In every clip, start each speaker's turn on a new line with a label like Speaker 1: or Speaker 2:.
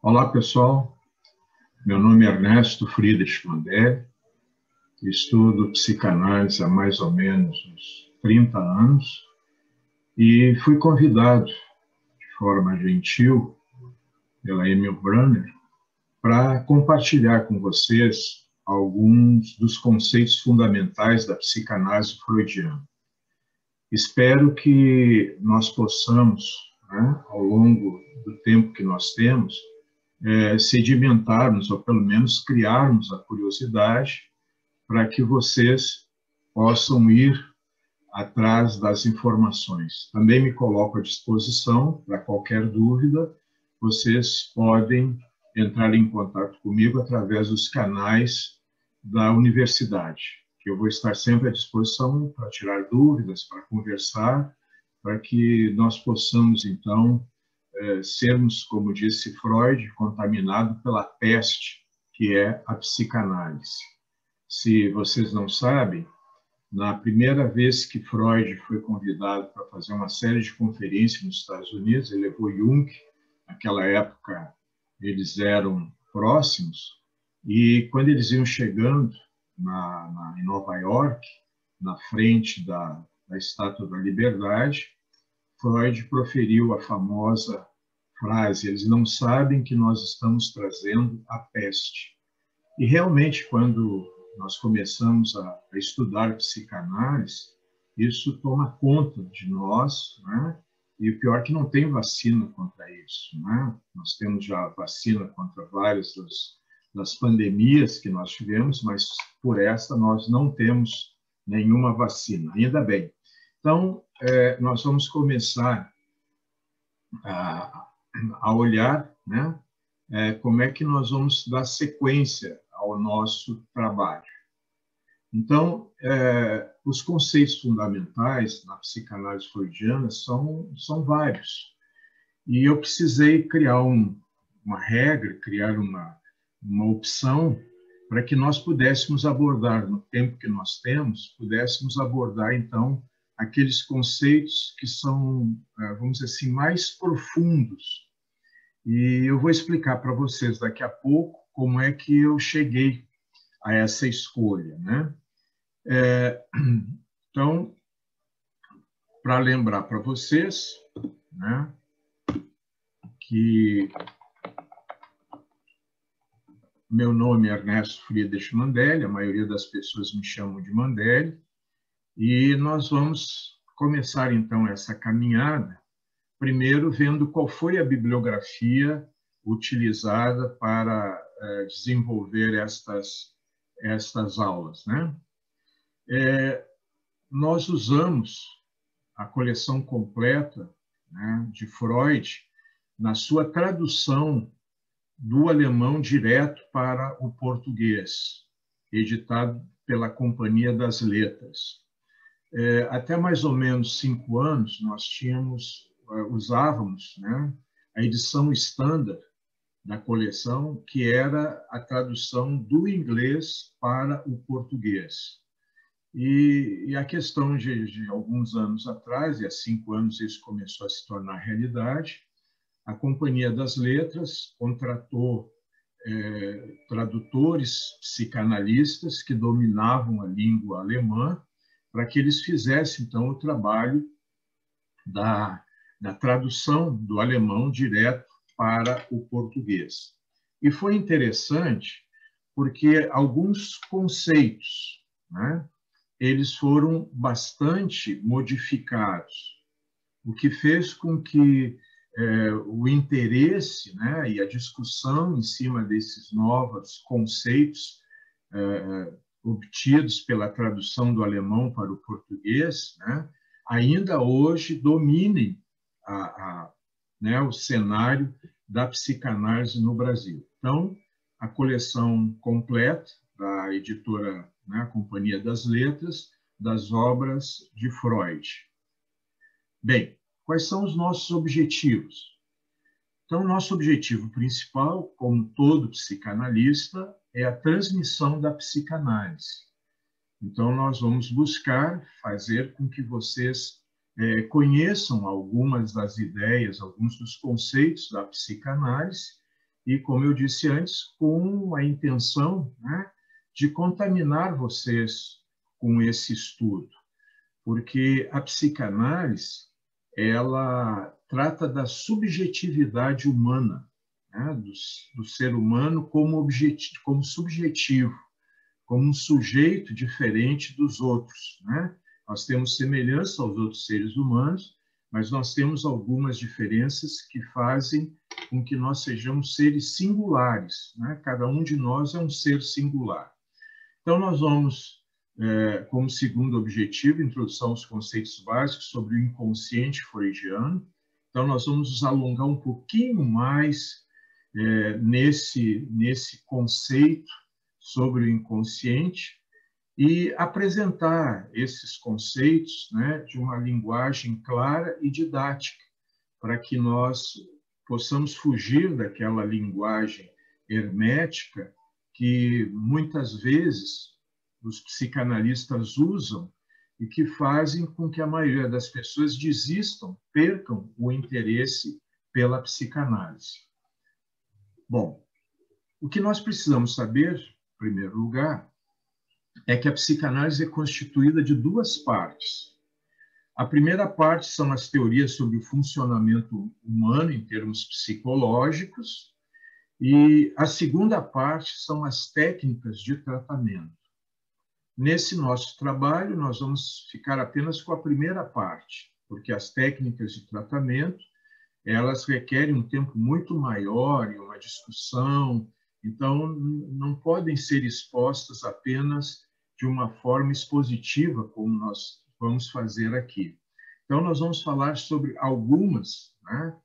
Speaker 1: Olá, pessoal. Meu nome é Ernesto Friedrich Mandelli. Estudo psicanálise há mais ou menos uns 30 anos e fui convidado de forma gentil pela Emil Brunner para compartilhar com vocês alguns dos conceitos fundamentais da psicanálise freudiana. Espero que nós possamos, ao longo do tempo que nós temos, sedimentarmos, ou pelo menos criarmos a curiosidade para que vocês possam ir atrás das informações. Também me coloco à disposição para qualquer dúvida. Vocês podem entrar em contato comigo através dos canais da universidade, que eu vou estar sempre à disposição para tirar dúvidas, para conversar, para que nós possamos, então, sermos, como disse Freud, contaminados pela peste, que é a psicanálise. Se vocês não sabem, na primeira vez que Freud foi convidado para fazer uma série de conferências nos Estados Unidos, ele levou Jung, naquela época eles eram próximos, e quando eles iam chegando em Nova York, na frente da Estátua da Liberdade, Freud proferiu a famosa frase: eles não sabem que nós estamos trazendo a peste. E realmente, quando nós começamos a estudar psicanálise, isso toma conta de nós, né? E o pior é que não tem vacina contra isso, né? Nós temos já vacina contra várias das pandemias que nós tivemos, mas por esta nós não temos nenhuma vacina, ainda bem. Então, nós vamos começar a olhar, né, como é que nós vamos dar sequência ao nosso trabalho. Então, os conceitos fundamentais na psicanálise freudiana são vários. E eu precisei criar uma regra, criar uma opção para que nós pudéssemos abordar, no tempo que nós temos, pudéssemos abordar, então, aqueles conceitos que são, vamos dizer assim, mais profundos. E eu vou explicar para vocês daqui a pouco como é que eu cheguei a essa escolha, né? Então, para lembrar para vocês, né, que meu nome é Ernesto Friedrich Mandelli, a maioria das pessoas me chamam de Mandelli, e nós vamos começar, então, essa caminhada, primeiro vendo qual foi a bibliografia utilizada para desenvolver estas aulas, né? Nós usamos a coleção completa, né, de Freud na sua tradução do alemão direto para o português, editado pela Companhia das Letras. Até mais ou menos 5 anos, nós usávamos, né, a edição standard da coleção, que era a tradução do inglês para o português. E a questão de alguns anos atrás, e há 5 anos isso começou a se tornar realidade, a Companhia das Letras contratou tradutores psicanalistas que dominavam a língua alemã para que eles fizessem, então, o trabalho da tradução do alemão direto para o português. E foi interessante porque alguns conceitos, né, eles foram bastante modificados, o que fez com que o interesse, né, e a discussão em cima desses novos conceitos obtidos pela tradução do alemão para o português, né, ainda hoje dominem né, o cenário da psicanálise no Brasil. Então, a coleção completa da editora, né, Companhia das Letras, das obras de Freud. Bem, quais são os nossos objetivos? Então, nosso objetivo principal, como todo psicanalista, é a transmissão da psicanálise. Então, nós vamos buscar fazer com que vocês conheçam algumas das ideias, alguns dos conceitos da psicanálise e, como eu disse antes, com a intenção, né, de contaminar vocês com esse estudo, porque a psicanálise ela trata da subjetividade humana, né, do ser humano como como subjetivo, como um sujeito diferente dos outros, né? Nós temos semelhança aos outros seres humanos, mas nós temos algumas diferenças que fazem com que nós sejamos seres singulares, né? Cada um de nós é um ser singular. Então, nós vamos, como segundo objetivo, introdução aos conceitos básicos sobre o inconsciente freudiano. Então, nós vamos nos alongar um pouquinho mais nesse conceito sobre o inconsciente e apresentar esses conceitos, né, de uma linguagem clara e didática, para que nós possamos fugir daquela linguagem hermética que muitas vezes os psicanalistas usam e que fazem com que a maioria das pessoas desistam, percam o interesse pela psicanálise. Bom, o que nós precisamos saber, em primeiro lugar, é que a psicanálise é constituída de duas partes. A primeira parte são as teorias sobre o funcionamento humano em termos psicológicos, e a segunda parte são as técnicas de tratamento. Nesse nosso trabalho, nós vamos ficar apenas com a primeira parte, porque as técnicas de tratamento, elas requerem um tempo muito maior e uma discussão, então não podem ser expostas apenas de uma forma expositiva, como nós vamos fazer aqui. Então, nós vamos falar sobre algumas, né?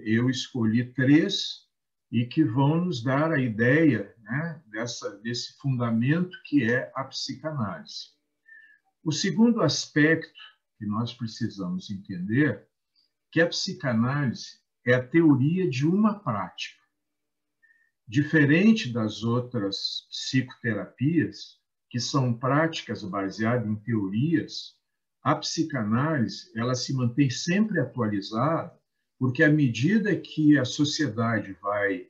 Speaker 1: Eu escolhi 3, e que vão nos dar a ideia, né, desse fundamento que é a psicanálise. O segundo aspecto que nós precisamos entender é que a psicanálise é a teoria de uma prática. Diferente das outras psicoterapias, que são práticas baseadas em teorias, a psicanálise ela se mantém sempre atualizada, porque à medida que a sociedade vai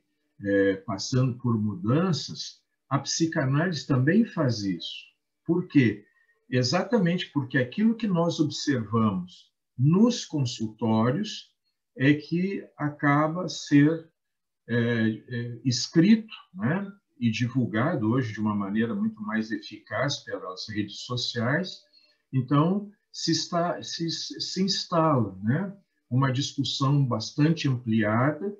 Speaker 1: passando por mudanças, a psicanálise também faz isso. Por quê? Exatamente porque aquilo que nós observamos nos consultórios é que acaba ser escrito, né, e divulgado hoje de uma maneira muito mais eficaz pelas redes sociais. Então, se instala, né, uma discussão bastante ampliada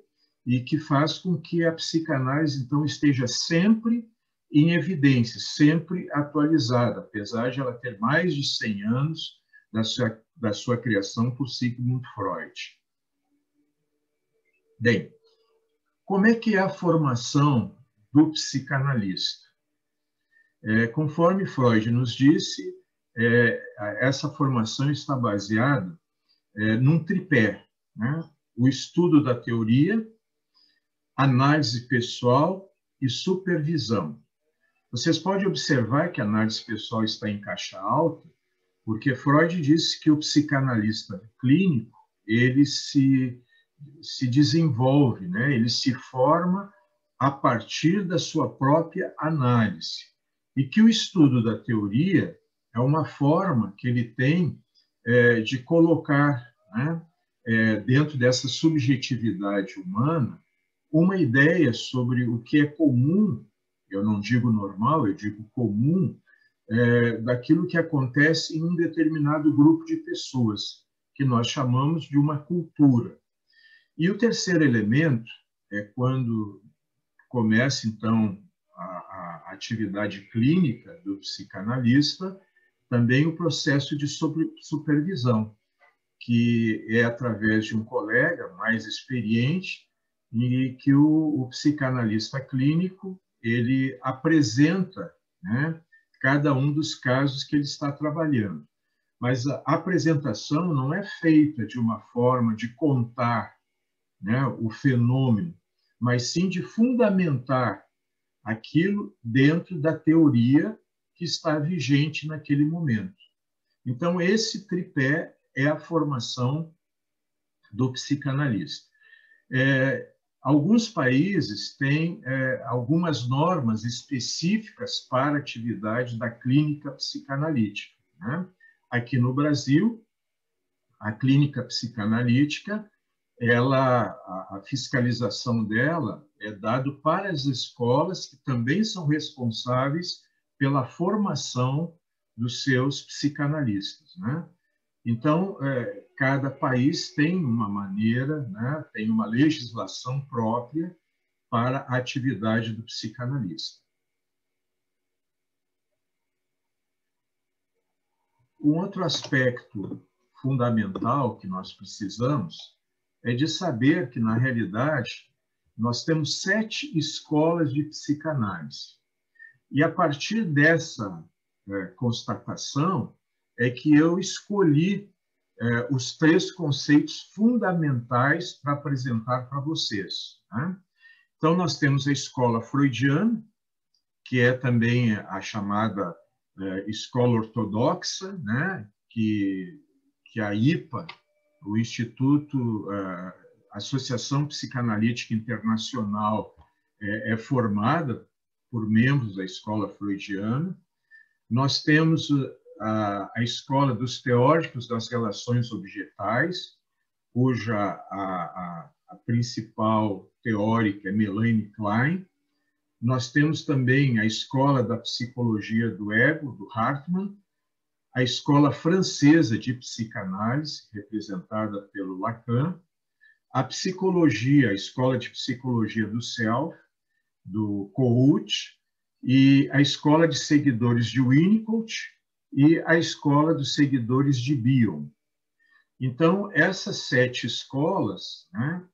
Speaker 1: e que faz com que a psicanálise, então, esteja sempre em evidência, sempre atualizada, apesar de ela ter mais de 100 anos da sua criação por Sigmund Freud. Bem, como é que é a formação do psicanalista? Conforme Freud nos disse, essa formação está baseada num tripé, né? O estudo da teoria, análise pessoal e supervisão. Vocês podem observar que a análise pessoal está em caixa alta, porque Freud disse que o psicanalista clínico ele se desenvolve, né? Ele se forma a partir da sua própria análise. E que o estudo da teoria é uma forma que ele tem de colocar, né, dentro dessa subjetividade humana, uma ideia sobre o que é comum, eu não digo normal, eu digo comum, daquilo que acontece em um determinado grupo de pessoas, que nós chamamos de uma cultura. E o terceiro elemento é quando começa, então, a atividade clínica do psicanalista, também o processo de supervisão, que é através de um colega mais experiente e que o psicanalista clínico ele apresenta, né, cada um dos casos que ele está trabalhando. Mas a apresentação não é feita de uma forma de contar, né, o fenômeno, mas sim de fundamentar aquilo dentro da teoria que está vigente naquele momento. Então, esse tripé é a formação do psicanalista. Alguns países têm algumas normas específicas para a atividade da clínica psicanalítica, né? Aqui no Brasil, a clínica psicanalítica, a fiscalização dela é dada para as escolas, que também são responsáveis pela formação dos seus psicanalistas, né? Então, cada país tem uma maneira, né, tem uma legislação própria para a atividade do psicanalista. Um outro aspecto fundamental que nós precisamos é de saber que, na realidade, nós temos 7 escolas de psicanálise. E, a partir dessa constatação, é que eu escolhi os 3 conceitos fundamentais para apresentar para vocês, né? Então, nós temos a escola freudiana, que é também a chamada escola ortodoxa, né? que a IPA, o Instituto, Associação Psicanalítica Internacional, é formada por membros da escola freudiana. Nós temos a escola dos teóricos das relações objetais, cuja a principal teórica é Melanie Klein. Nós temos também a escola da psicologia do ego, do Hartmann, a escola francesa de psicanálise, representada pelo Lacan, a psicologia, a escola de psicologia do self, do Kohut, e a escola de seguidores de Winnicott e a escola dos seguidores de Bion. Então, essas 7 escolas, né,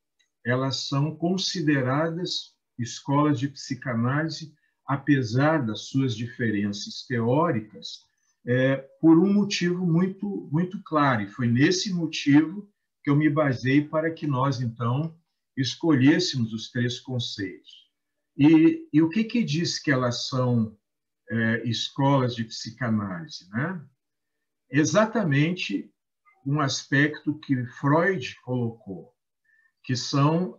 Speaker 1: elas são consideradas escolas de psicanálise, apesar das suas diferenças teóricas, por um motivo muito, muito claro. E foi nesse motivo que eu me basei para que nós, então, escolhêssemos os 3 conceitos. E o que diz que elas são escolas de psicanálise, né? Exatamente um aspecto que Freud colocou, que são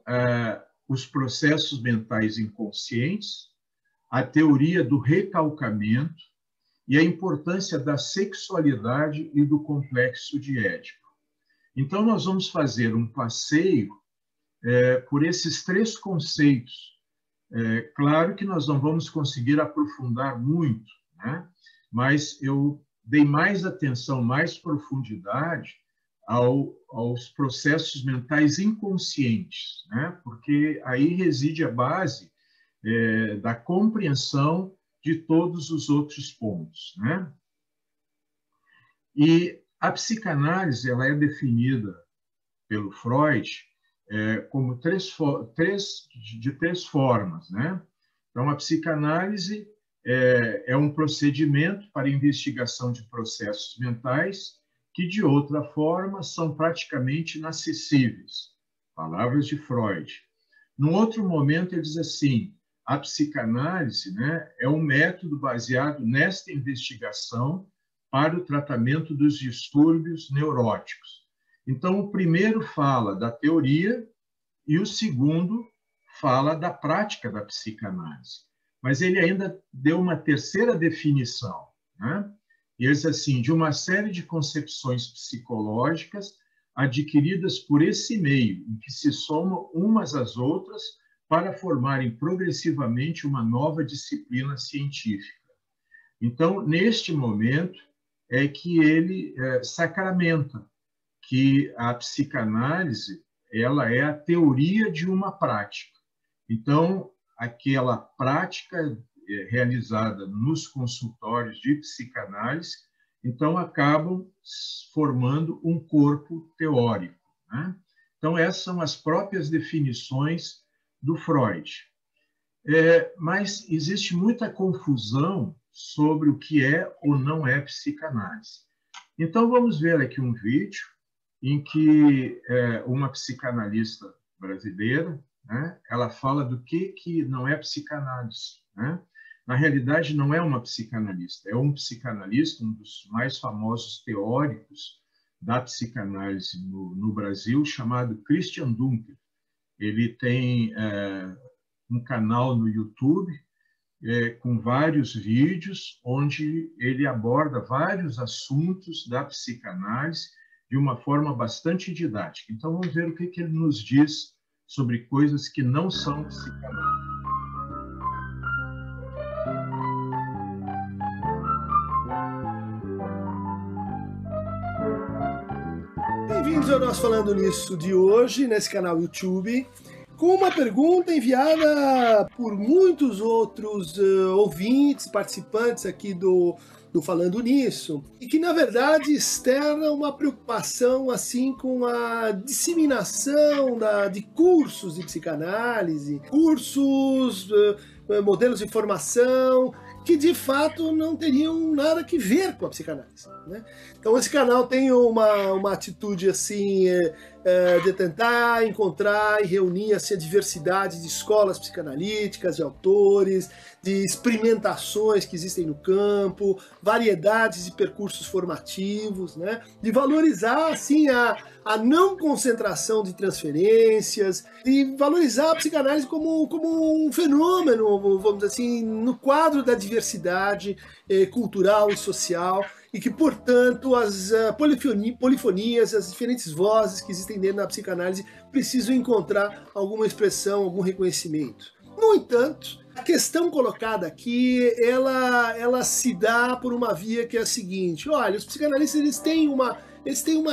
Speaker 1: os processos mentais inconscientes, a teoria do recalcamento e a importância da sexualidade e do complexo de Édipo. Então, nós vamos fazer um passeio por esses 3 conceitos. Claro que nós não vamos conseguir aprofundar muito, né? Mas eu dei mais atenção, mais profundidade aos processos mentais inconscientes, né? Porque aí reside a base da compreensão de todos os outros pontos, né? E a psicanálise ela é definida pelo Freud como três formas, né? Então, a psicanálise é um procedimento para investigação de processos mentais que, de outra forma, são praticamente inacessíveis. Palavras de Freud. Num outro momento, ele diz assim, a psicanálise, né, é um método baseado nesta investigação para o tratamento dos distúrbios neuróticos. Então, o primeiro fala da teoria e o segundo fala da prática da psicanálise. Mas ele ainda deu uma terceira definição, né? E ele diz assim, de uma série de concepções psicológicas adquiridas por esse meio, em que se somam umas às outras para formarem progressivamente uma nova disciplina científica. Então, neste momento, é que ele sacramenta que a psicanálise ela é a teoria de uma prática. Então, aquela prática realizada nos consultórios de psicanálise, então acabam formando um corpo teórico, né? Então, essas são as próprias definições do Freud. Mas existe muita confusão sobre o que é ou não é psicanálise. Então, vamos ver aqui um vídeo em que uma psicanalista brasileira, né, ela fala do que não é psicanálise, né? Na realidade, não é uma psicanalista, é um psicanalista, um dos mais famosos teóricos da psicanálise no Brasil, chamado Christian Dunker. Ele tem um canal no YouTube com vários vídeos, onde ele aborda vários assuntos da psicanálise de uma forma bastante didática. Então, vamos ver o que ele nos diz sobre coisas que não são psicanálise.
Speaker 2: Bem-vindos ao nosso Falando Nisso de hoje, nesse canal YouTube, com uma pergunta enviada por muitos outros ouvintes, participantes aqui do Falando Nisso, e que, na verdade, externa uma preocupação assim com a disseminação de cursos de psicanálise, cursos, modelos de formação, que de fato não teriam nada que ver com a psicanálise, né? Então esse canal tem uma atitude assim de tentar encontrar e reunir assim, a diversidade de escolas psicanalíticas, de autores, de experimentações que existem no campo, variedades de percursos formativos, né? De valorizar assim a não concentração de transferências, de valorizar a psicanálise como um fenômeno, vamos dizer assim, no quadro da diversidade cultural e social, e que, portanto, as polifonias, as diferentes vozes que existem dentro da psicanálise precisam encontrar alguma expressão, algum reconhecimento. No entanto, a questão colocada aqui, ela se dá por uma via que é a seguinte: olha, os psicanalistas eles têm uma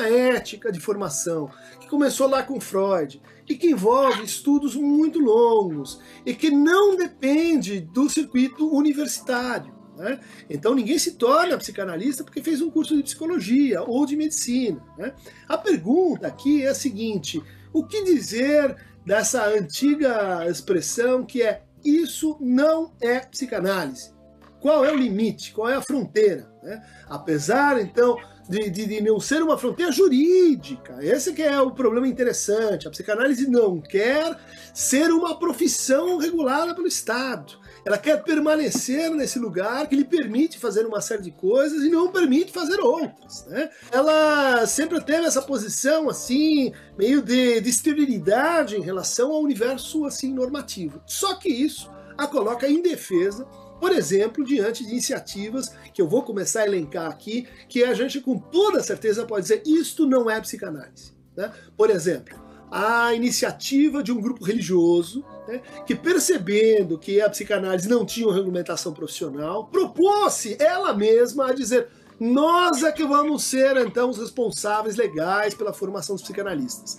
Speaker 2: ética de formação que começou lá com Freud e que envolve estudos muito longos e que não depende do circuito universitário, né? Então ninguém se torna psicanalista porque fez um curso de psicologia ou de medicina, né? A pergunta aqui é a seguinte: o que dizer dessa antiga expressão que é "isso não é psicanálise"? Qual é o limite? Qual é a fronteira, né? Apesar, então, de não ser uma fronteira jurídica, esse que é o problema interessante. A psicanálise não quer ser uma profissão regulada pelo Estado. Ela quer permanecer nesse lugar que lhe permite fazer uma série de coisas e não permite fazer outras, né? Ela sempre teve essa posição assim, meio de esterilidade em relação ao universo assim normativo. Só que isso a coloca em defesa, por exemplo, diante de iniciativas que eu vou começar a elencar aqui, que a gente com toda certeza pode dizer isto não é psicanálise, né? Por exemplo, a iniciativa de um grupo religioso, né, que, percebendo que a psicanálise não tinha uma regulamentação profissional, propôs-se ela mesma a dizer: nós é que vamos ser então os responsáveis legais pela formação dos psicanalistas.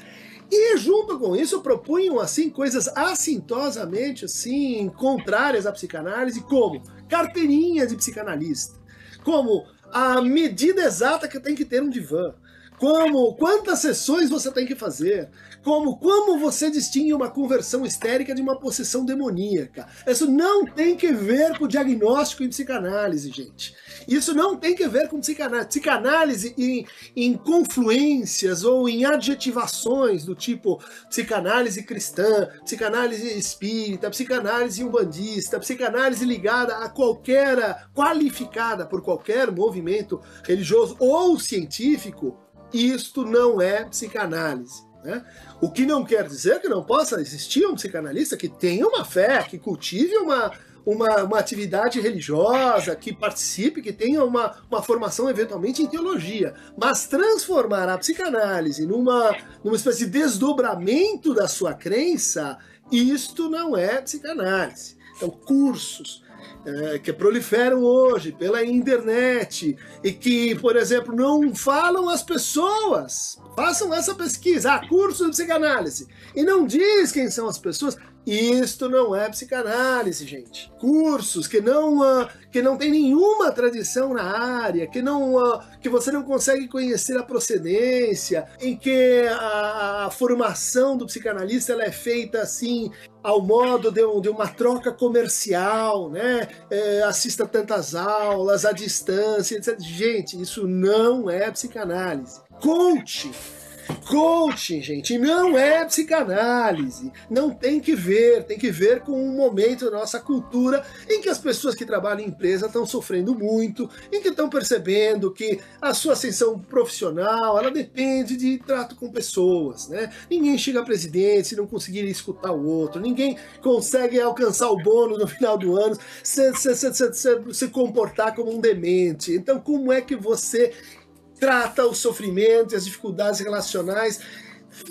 Speaker 2: E junto com isso propunham assim coisas assintosamente assim contrárias à psicanálise, como carteirinha de psicanalista, como a medida exata que tem que ter um divã, como quantas sessões você tem que fazer, como você distingue uma conversão histérica de uma possessão demoníaca. Isso não tem que ver com diagnóstico em psicanálise, gente. Isso não tem que ver com psicanálise. Psicanálise em confluências ou em adjetivações do tipo psicanálise cristã, psicanálise espírita, psicanálise umbandista, psicanálise ligada a qualificada por qualquer movimento religioso ou científico. Isto não é psicanálise, né? O que não quer dizer que não possa existir um psicanalista que tenha uma fé, que cultive uma atividade religiosa, que participe, que tenha uma formação eventualmente em teologia. Mas transformar a psicanálise numa espécie de desdobramento da sua crença, isto não é psicanálise. Então, cursos que proliferam hoje pela internet e que, por exemplo, não falam às pessoas, façam essa pesquisa, curso de psicanálise, e não diz quem são as pessoas. Isto não é psicanálise, gente. Cursos que não tem nenhuma tradição na área, que você não consegue conhecer a procedência, em que a formação do psicanalista ela é feita assim ao modo de uma troca comercial, né? Assista tantas aulas à distância, etc. Gente, isso não é psicanálise. Coach Coaching, gente, não é psicanálise. Não tem que ver com um momento da nossa cultura em que as pessoas que trabalham em empresa estão sofrendo muito, em que estão percebendo que a sua ascensão profissional, ela depende de trato com pessoas, né? Ninguém chega a presidente se não conseguir escutar o outro, ninguém consegue alcançar o bônus no final do ano se comportar como um demente. Então, como é que você trata o sofrimento e as dificuldades relacionais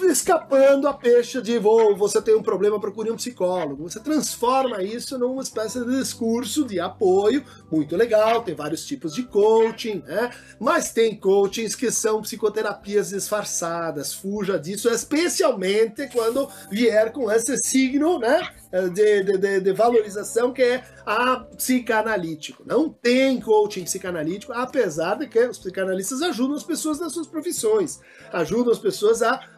Speaker 2: escapando a peixe de você tem um problema, procure um psicólogo. Você transforma isso numa espécie de discurso de apoio, muito legal, tem vários tipos de coaching, né? Mas tem coachings que são psicoterapias disfarçadas, fuja disso, especialmente quando vier com esse signo, né, de valorização que é a psicanalítico. Não tem coaching psicanalítico, apesar de que os psicanalistas ajudam as pessoas nas suas profissões, ajudam as pessoas a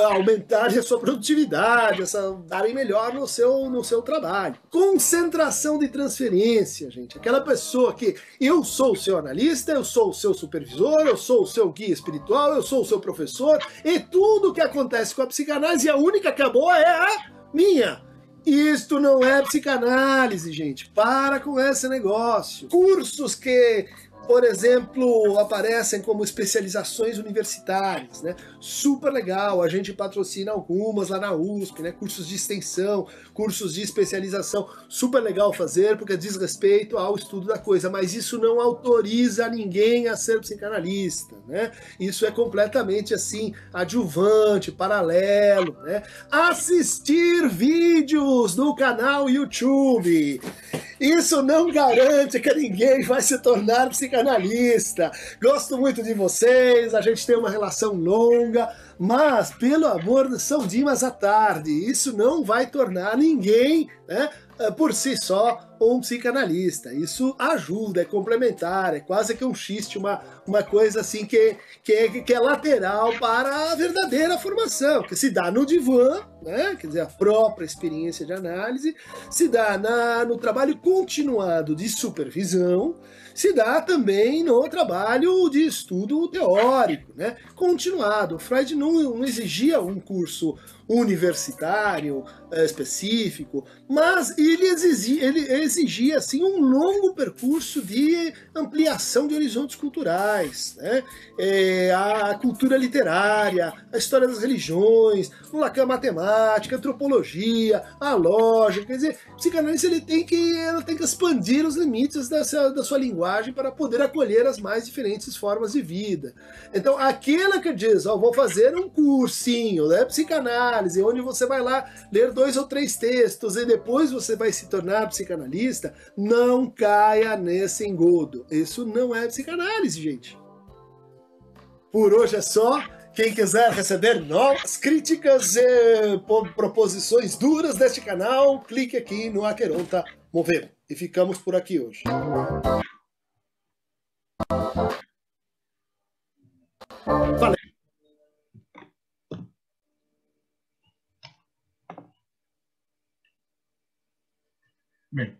Speaker 2: aumentarem a sua produtividade, a darem melhor no seu trabalho. Concentração de transferência, gente. Aquela pessoa que eu sou o seu analista, eu sou o seu supervisor, eu sou o seu guia espiritual, eu sou o seu professor, e tudo que acontece com a psicanálise, a única que é boa é a minha. Isto não é psicanálise, gente. Para com esse negócio. Cursos que, por exemplo, aparecem como especializações universitárias, né? Super legal, a gente patrocina algumas lá na USP, né? Cursos de extensão, cursos de especialização, super legal fazer, porque diz respeito ao estudo da coisa, mas isso não autoriza ninguém a ser psicanalista, né? Isso é completamente, assim, adjuvante, paralelo, né? Assistir vídeos no canal YouTube. Isso não garante que ninguém vai se tornar psicanalista. Gosto muito de vocês, a gente tem uma relação longa, mas, pelo amor de São Dimas à tarde, isso não vai tornar ninguém, né, por si só, um psicanalista. Isso ajuda, é complementar, é quase que um xiste, uma coisa assim que é lateral para a verdadeira formação, que se dá no divã, né? Quer dizer, a própria experiência de análise, se dá no trabalho continuado de supervisão, se dá também no trabalho de estudo teórico, né? Continuado. Freud não exigia um curso universitário específico, mas ele exigia assim, um longo percurso de ampliação de horizontes culturais, né? A cultura literária, a história das religiões, o Lacan, matemática, a antropologia, a lógica. Quer dizer, o psicanalista ela tem que expandir os limites da sua linguagem para poder acolher as mais diferentes formas de vida. Então, aquela que diz, vou fazer um cursinho, né, psicanálise, onde você vai lá ler 2 ou 3 textos e depois você vai se tornar psicanalista, não caia nesse engodo. Isso não é psicanálise, gente. Por hoje é só. Quem quiser receber novas críticas e proposições duras deste canal, clique aqui no Aqueronta Mover. E ficamos por aqui hoje. Valeu.
Speaker 1: Bem,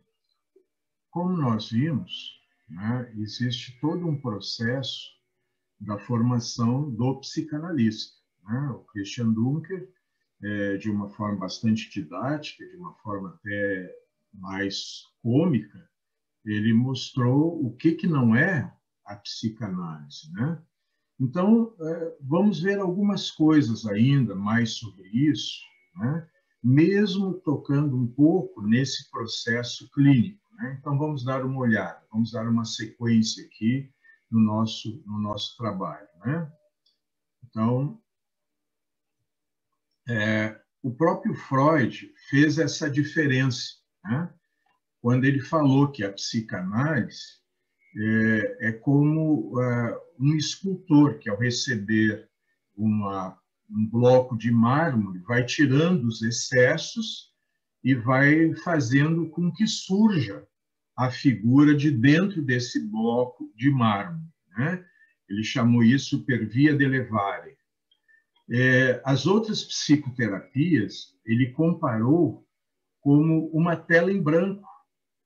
Speaker 1: como nós vimos, né, existe todo um processo da formação do psicanalista, né? O Christian Dunker, de uma forma bastante didática, de uma forma até mais cômica, ele mostrou o que não é a psicanálise, né? Então, vamos ver algumas coisas ainda mais sobre isso, né? Mesmo tocando um pouco nesse processo clínico, né? Então, vamos dar uma olhada, vamos dar uma sequência aqui no nosso trabalho, né? Então, o próprio Freud fez essa diferença, né? Quando ele falou que a psicanálise é como um escultor que, ao receber um bloco de mármore, vai tirando os excessos e vai fazendo com que surja a figura de dentro desse bloco de mármore, né? Ele chamou isso per via de levare. As outras psicoterapias, ele comparou como uma tela em branco,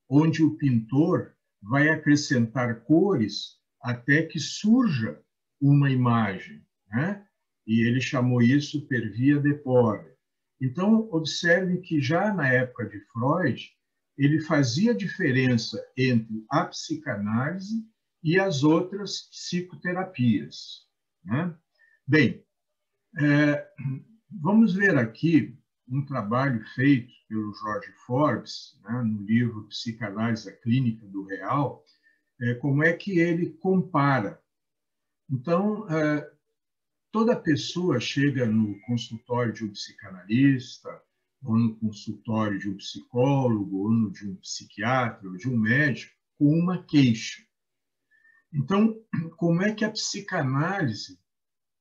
Speaker 1: onde o pintor vai acrescentar cores até que surja uma imagem, né? e ele chamou isso per via de Porre. Então, observe que já na época de Freud, ele fazia diferença entre a psicanálise e as outras psicoterapias, né? Bem, vamos ver aqui um trabalho feito pelo George Forbes, né, no livro Psicanálise Clínica do Real, como é que ele compara. Então, toda pessoa chega no consultório de um psicanalista, ou no consultório de um psicólogo, ou no de um psiquiatra, ou de um médico, com uma queixa. Então, como é que a psicanálise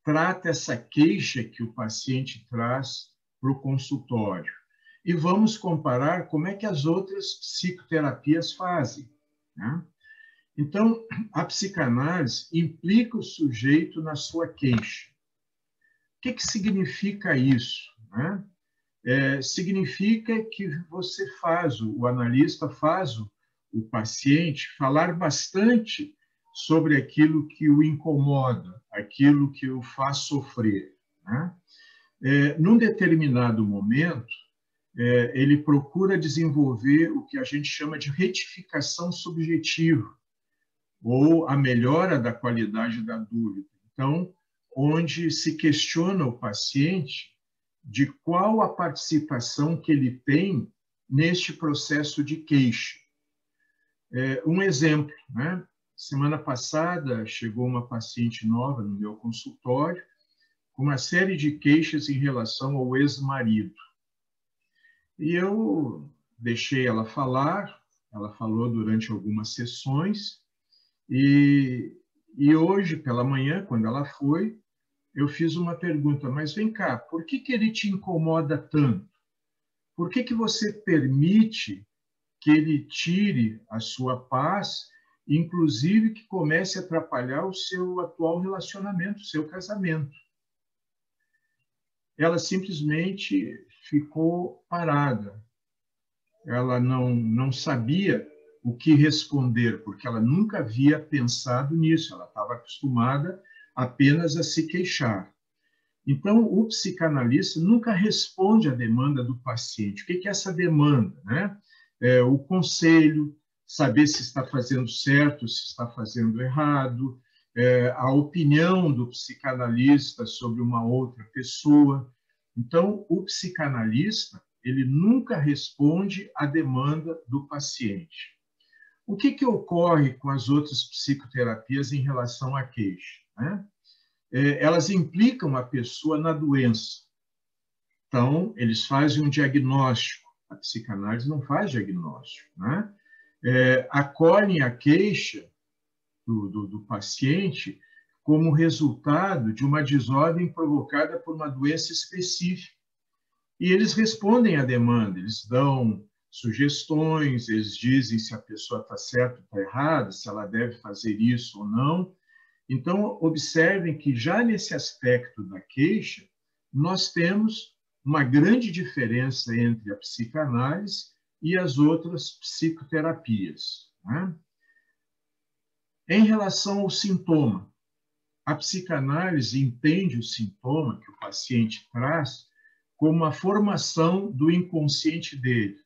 Speaker 1: trata essa queixa que o paciente traz para o consultório? E vamos comparar como é que as outras psicoterapias fazem, né? Então, a psicanálise implica o sujeito na sua queixa. O que significa isso, né? Significa que você faz, o analista faz o paciente falar bastante sobre aquilo que o incomoda, aquilo que o faz sofrer, né? Num determinado momento, ele procura desenvolver o que a gente chama de retificação subjetiva, ou a melhora da qualidade da dúvida. Então, onde se questiona o paciente de qual a participação que ele tem neste processo de queixa. Um exemplo, né? Semana passada chegou uma paciente nova no meu consultório com uma série de queixas em relação ao ex-marido. E eu deixei ela falar, ela falou durante algumas sessões, e hoje, pela manhã, quando ela foi, eu fiz uma pergunta, mas vem cá, por que ele te incomoda tanto? Por que você permite que ele tire a sua paz, inclusive que comece a atrapalhar o seu atual relacionamento, o seu casamento? Ela simplesmente ficou parada. Ela não sabia o que responder, porque ela nunca havia pensado nisso, ela estava acostumada apenas a se queixar. Então, o psicanalista nunca responde à demanda do paciente. O que é essa demanda, né? O conselho, saber se está fazendo certo, se está fazendo errado, a opinião do psicanalista sobre uma outra pessoa. Então, o psicanalista, ele nunca responde à demanda do paciente. O que ocorre com as outras psicoterapias em relação à queixa, né? Elas implicam a pessoa na doença. Então, eles fazem um diagnóstico. A psicanálise não faz diagnóstico, né? Acolhem a queixa do paciente como resultado de uma desordem provocada por uma doença específica. E eles respondem à demanda, eles dão sugestões, eles dizem se a pessoa está certa ou está errada, se ela deve fazer isso ou não. Então, observem que já nesse aspecto da queixa, nós temos uma grande diferença entre a psicanálise e as outras psicoterapias, né? Em relação ao sintoma, a psicanálise entende o sintoma que o paciente traz como a formação do inconsciente dele.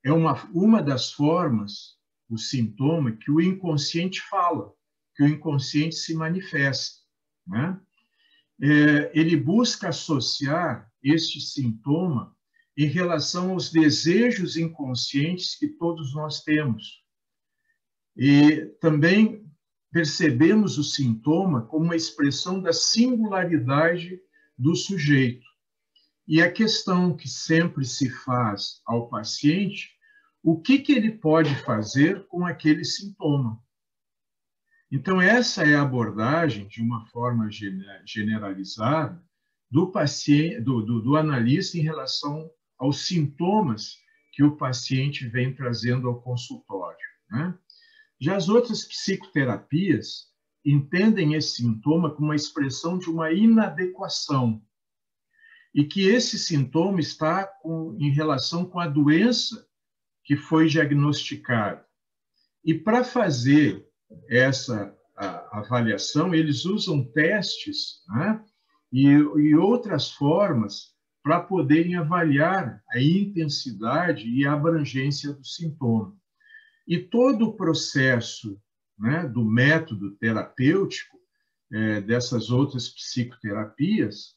Speaker 1: É uma das formas, o sintoma, que o inconsciente fala, que o inconsciente se manifesta, né? Ele busca associar este sintoma em relação aos desejos inconscientes que todos nós temos. E também percebemos o sintoma como uma expressão da singularidade do sujeito. E a questão que sempre se faz ao paciente, o que ele pode fazer com aquele sintoma? Então, essa é a abordagem, de uma forma generalizada, do paciente, do analista em relação aos sintomas que o paciente vem trazendo ao consultório, né? Já as outras psicoterapias entendem esse sintoma como uma expressão de uma inadequação e que esse sintoma está em relação com a doença que foi diagnosticada. E para fazer essa avaliação, eles usam testes, né, e outras formas para poderem avaliar a intensidade e a abrangência do sintoma. E todo o processo, né, do método terapêutico, dessas outras psicoterapias,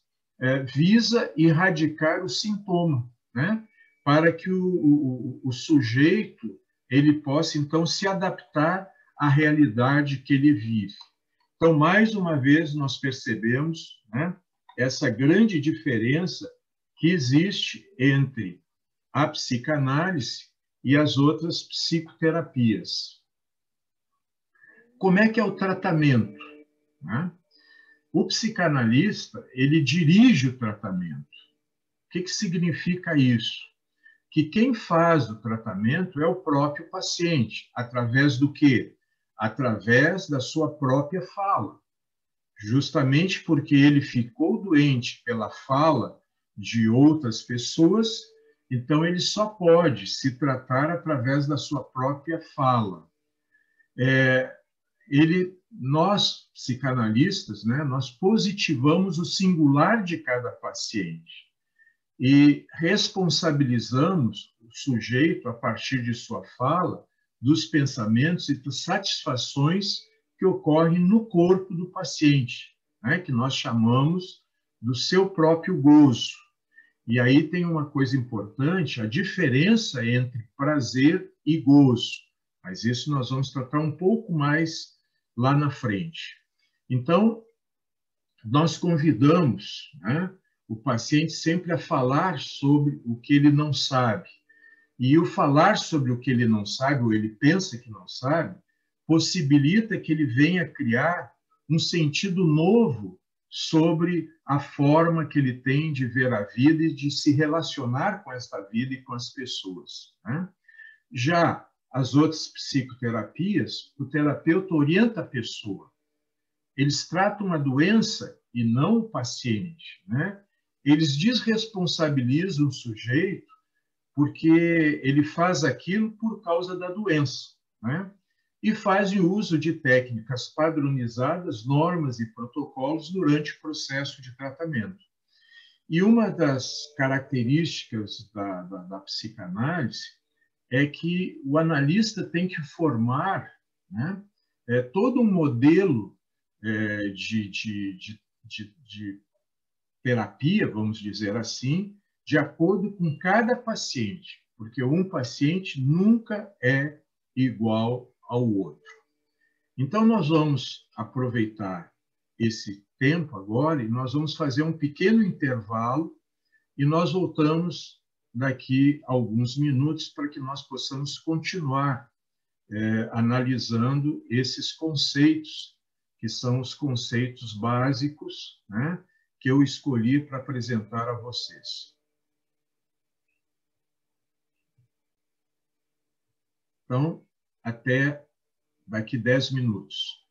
Speaker 1: visa erradicar o sintoma, né, para que o sujeito ele possa, então, se adaptar à realidade que ele vive. Então, mais uma vez, nós percebemos, né, essa grande diferença que existe entre a psicanálise e as outras psicoterapias. Como é que é o tratamento, né? O psicanalista, ele dirige o tratamento. O que significa isso? Que quem faz o tratamento é o próprio paciente. Através do quê? Através da sua própria fala. Justamente porque ele ficou doente pela fala de outras pessoas, então ele só pode se tratar através da sua própria fala. Nós, psicanalistas, né, nós positivamos o singular de cada paciente e responsabilizamos o sujeito, a partir de sua fala, dos pensamentos e das satisfações que ocorrem no corpo do paciente, né, que nós chamamos do seu próprio gozo. E aí tem uma coisa importante, a diferença entre prazer e gozo. Mas isso nós vamos tratar um pouco mais lá na frente. Então, nós convidamos, né, o paciente sempre a falar sobre o que ele não sabe. E o falar sobre o que ele não sabe, ou ele pensa que não sabe, possibilita que ele venha criar um sentido novo sobre a forma que ele tem de ver a vida e de se relacionar com esta vida e com as pessoas, né? Já as outras psicoterapias, o terapeuta orienta a pessoa. Eles tratam a doença e não o paciente, né? Eles desresponsabilizam o sujeito porque ele faz aquilo por causa da doença, né? E fazem uso de técnicas padronizadas, normas e protocolos durante o processo de tratamento. E uma das características da psicanálise é que o analista tem que formar, né, todo um modelo de terapia, vamos dizer assim, de acordo com cada paciente, porque um paciente nunca é igual ao outro. Então, nós vamos aproveitar esse tempo agora e nós vamos fazer um pequeno intervalo e nós voltamos daqui a alguns minutos para que nós possamos continuar analisando esses conceitos, que são os conceitos básicos, né, que eu escolhi para apresentar a vocês. Então, até daqui 10 minutos.